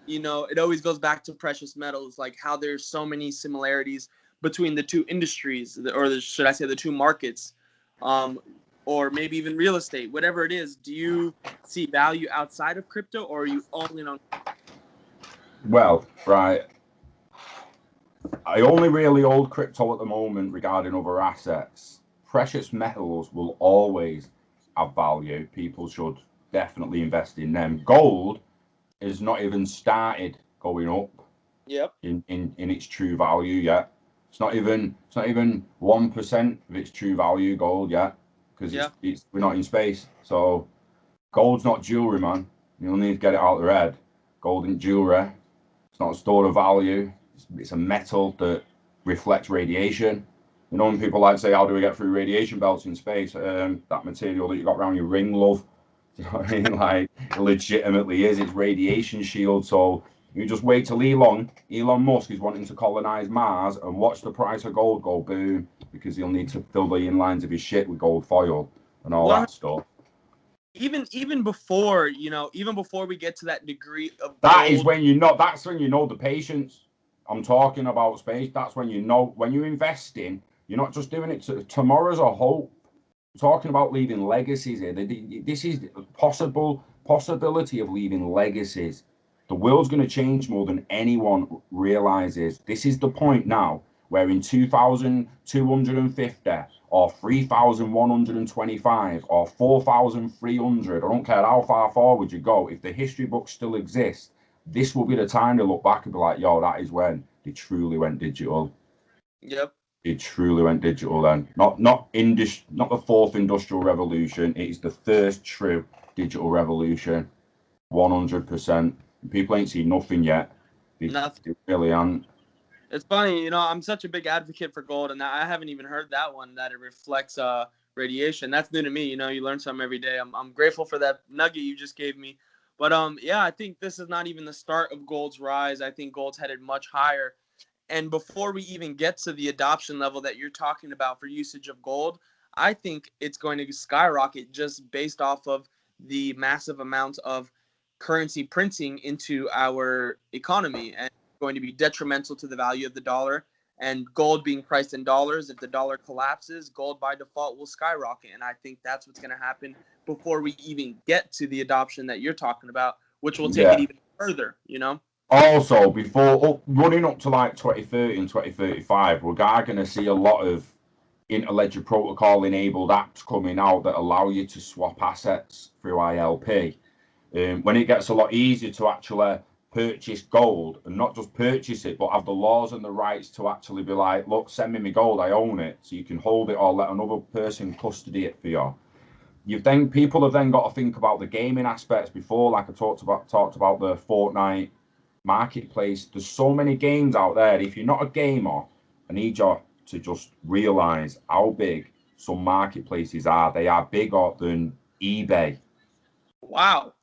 it always goes back to precious metals, like how there's so many similarities between the two industries, or should I say the two markets, or maybe even real estate, whatever it is. Do you see value outside of crypto, or are you all in on? Well, right. I only really hold crypto at the moment regarding other assets. Precious metals will always have value. People should definitely invest in them. Gold is not even started going up. Yep. In its true value yet. It's not even 1% of its true value, gold, yet, because we're not in space. So gold's not jewelry, man. You'll need to get it out of the head. Gold isn't jewelry. It's not a store of value. It's a metal that reflects radiation. When people like to say, how do we get through radiation belts in space? That material that you got around your ring, love. You know what I mean? Like, it legitimately is. It's radiation shield. So you just wait till Elon Musk is wanting to colonize Mars and watch the price of gold go boom, because he'll need to fill the inlines of his shit with gold foil and all that stuff. Even before, even before we get to that degree of that gold, is when you know. That's when you know the patience. I'm talking about space. That's when you know, when you're investing, you're not just doing it to tomorrow's a hope. I'm talking about leaving legacies here. This is possibility of leaving legacies. The world's going to change more than anyone realizes. This is the point now where in 2250 or 3125 or 4300, I don't care how far forward you go, if the history books still exist, this will be the time to look back and be like, yo, that is when they truly went digital. Yep. It truly went digital then. Not the fourth industrial revolution. It is the first true digital revolution. 100%. People ain't seen nothing yet. Nothing. They really aren't. It's funny, I'm such a big advocate for gold, and I haven't even heard that one, that it reflects radiation. That's new to me. You learn something every day. I'm grateful for that nugget you just gave me. But I think this is not even the start of gold's rise. I think gold's headed much higher. And before we even get to the adoption level that you're talking about for usage of gold, I think it's going to skyrocket just based off of the massive amount of currency printing into our economy, and going to be detrimental to the value of the dollar. And gold being priced in dollars, if the dollar collapses, gold by default will skyrocket. And I think that's what's going to happen before we even get to the adoption that you're talking about, which will take it even further, Also, before running up to like 2030 and 2035, we're going to see a lot of interledger protocol enabled apps coming out that allow you to swap assets through ILP. When it gets a lot easier to actually purchase gold, and not just purchase it, but have the laws and the rights to actually be like, look, send me my gold, I own it, so you can hold it or let another person custody it for you. People have then got to think about the gaming aspects before, like I talked about the Fortnite marketplace. There's so many games out there. If you're not a gamer, I need you to just realize how big some marketplaces are. They are bigger than eBay. Wow.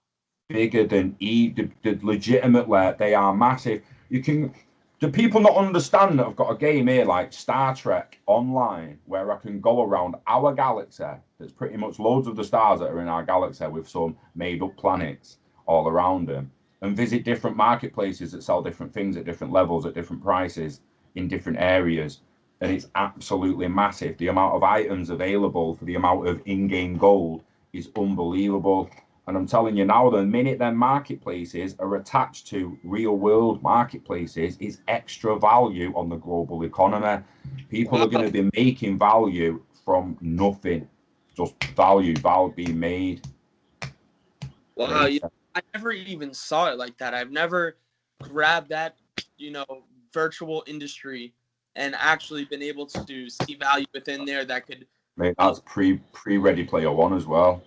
Bigger than legitimately, they are massive. Do people not understand that I've got a game here like Star Trek Online, where I can go around our galaxy, that's pretty much loads of the stars that are in our galaxy with some made up planets all around them, and visit different marketplaces that sell different things at different levels, at different prices, in different areas. And it's absolutely massive. The amount of items available for the amount of in-game gold is unbelievable. And I'm telling you now, the minute their marketplaces are attached to real world marketplaces, is extra value on the global economy. People are going to be making value from nothing, just value being made. Wow, I never even saw it like that. I've never grabbed that, virtual industry and actually been able to see value within there that could. Mate, that's pre Ready Player One as well.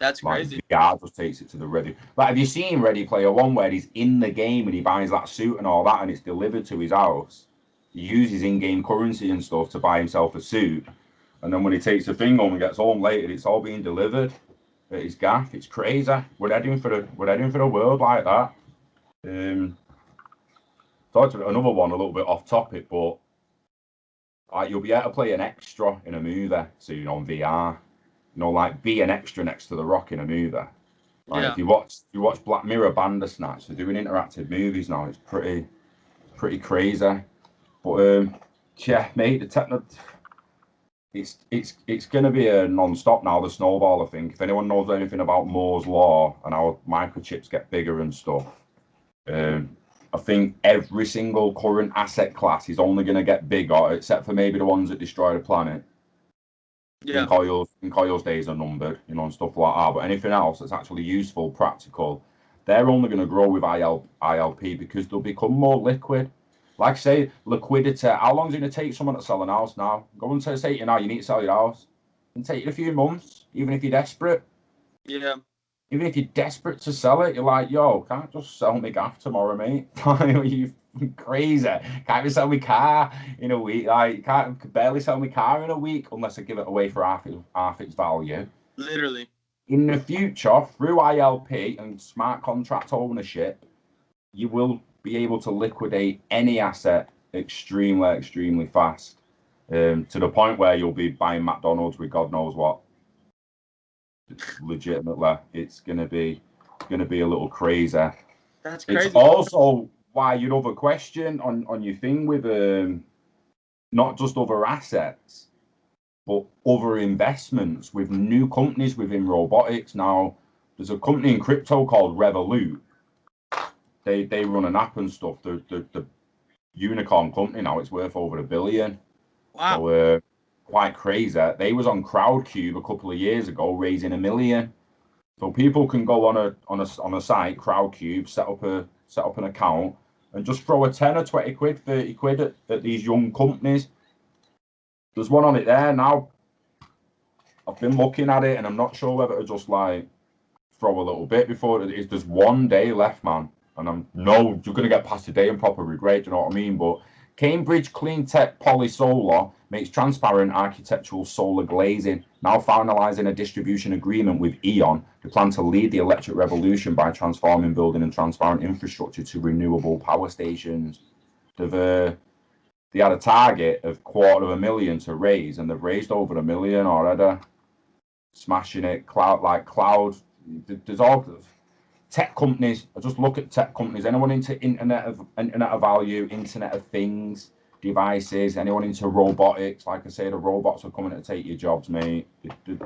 That's crazy. Like VR just takes it to the ready. Like, have you seen Ready Player One where he's in the game and he buys that suit and all that, and it's delivered to his house? He uses in-game currency and stuff to buy himself a suit, and then when he takes the thing home and gets home later, it's all being delivered at his gaff. It's crazy. We're heading for a world like that. Talked about another one a little bit off topic, but you'll be able to play an extra in a movie soon on VR. Like be an extra next to the Rock in a movie. Like, if you watch Black Mirror Bandersnatch, they're doing interactive movies now. It's pretty crazy. But yeah, mate, the techno, it's going to be a non-stop now. The snowball, I think. If anyone knows anything about Moore's law and how microchips get bigger and stuff, I think every single current asset class is only going to get bigger, except for maybe the ones that destroy the planet. Yeah. Coil's days are numbered, and stuff like that. But anything else that's actually useful, practical, they're only going to grow with ILP because they'll become more liquid. Like I say, liquidity. How long is it going to take someone to sell an house now? Go and say to you now, you need to sell your house. It'll take you a few months, even if you're desperate. Yeah. Even if you're desperate to sell it, you're like, yo, can't just sell me gaff tomorrow, mate. You crazy. Can't even sell me car in a week. Like, can't barely sell me car in a week unless I give it away for half its value. Literally. In the future, through ILP and smart contract ownership, you will be able to liquidate any asset extremely fast, to the point where you'll be buying McDonald's with God knows what. Legitimately, it's gonna be a little crazy. That's crazy. It's also why you'd have a question on your thing with not just other assets, but other investments with new companies within robotics. Now, there's a company in crypto called Revolut. They run an app and stuff. The unicorn company now, it's worth over $1 billion. Wow. So, quite crazy. They was on Crowdcube a couple of years ago, raising $1 million. So people can go on a site, Crowdcube, set up an account, and just throw a 10 or 20 quid, 30 quid at these young companies. There's one on it there now. I've been looking at it, and I'm not sure whether to just like throw a little bit before it is. There's 1 day left, man, and you're gonna get past the day and proper regret. Do you know what I mean? But Cambridge Clean Tech Polysolar makes transparent architectural solar glazing, now finalising a distribution agreement with E.ON. They plan to lead the electric revolution by transforming building and transparent infrastructure to renewable power stations. They had a target of $250,000 to raise, and they've raised over $1 million already. Smashing it, cloud. There's all tech companies. I just look at tech companies. Anyone into Internet of Value, Internet of Things devices, anyone into robotics. Like I say, the robots are coming to take your jobs, mate.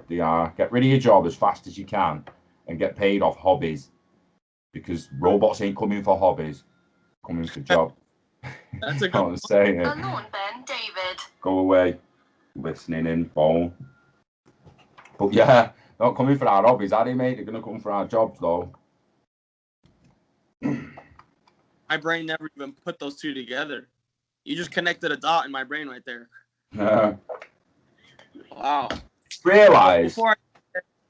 They are. Get rid of your job as fast as you can and get paid off hobbies, because robots ain't coming for hobbies, coming for job. That's a good one. Saying. Alone, Ben, David. Go away, listening in, phone. But yeah, not coming for our hobbies, are they, mate? They're gonna come for our jobs, though. My brain never even put those two together. You just connected a dot in my brain right there. Wow. Realize.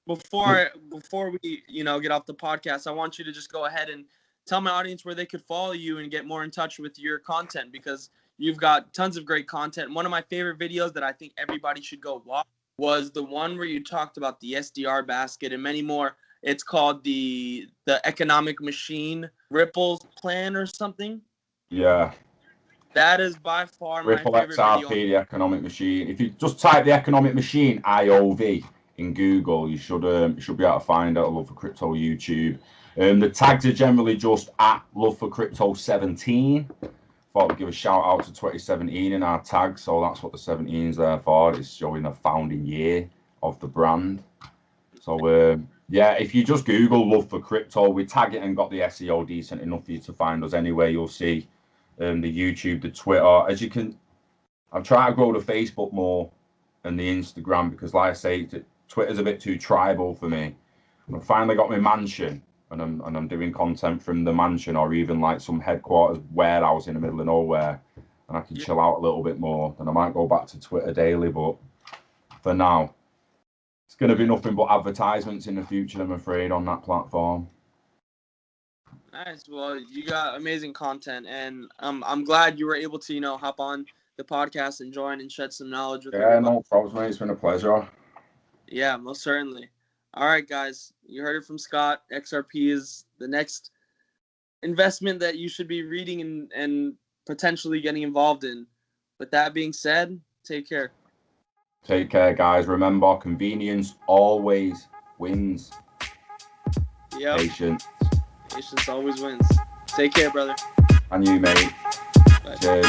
Before we get off the podcast, I want you to just go ahead and tell my audience where they could follow you and get more in touch with your content, because you've got tons of great content. One of my favorite videos that I think everybody should go watch was the one where you talked about the SDR basket and many more. It's called the economic machine Ripple's plan or something. Yeah. That is by far Ripple my favorite XRP, video. the economic machine. If you just type the economic machine IOV in Google, you should be able to find it. Love for Crypto YouTube. The tags are generally just at Love for Crypto 17. Thought we'd give a shout out to 2017 in our tags, so that's what the 17's there for. It's showing the founding year of the brand. So yeah, if you just Google "love for crypto," we tag it and got the SEO decent enough for you to find us anyway. You'll see the YouTube, the Twitter. As you can, I'm trying to grow the Facebook more and the Instagram because, like I say, Twitter's a bit too tribal for me. I've finally got my mansion, and I'm doing content from the mansion or even like some headquarters warehouse in the middle of nowhere, and I can chill out a little bit more. And I might go back to Twitter daily, but for now, it's going to be nothing but advertisements in the future, I'm afraid, on that platform. Nice. Well, you got amazing content, and I'm glad you were able to hop on the podcast and join and shed some knowledge with Yeah, everybody. no problems, mate. It's been a pleasure. Yeah, most certainly. All right, guys, you heard it from Scott. XRP is the next investment that you should be reading and potentially getting involved in. With that being said, take care. Take care, guys. Remember, convenience always wins. Yep. Patience. Patience always wins. Take care, brother. And you, mate. Bye. Cheers.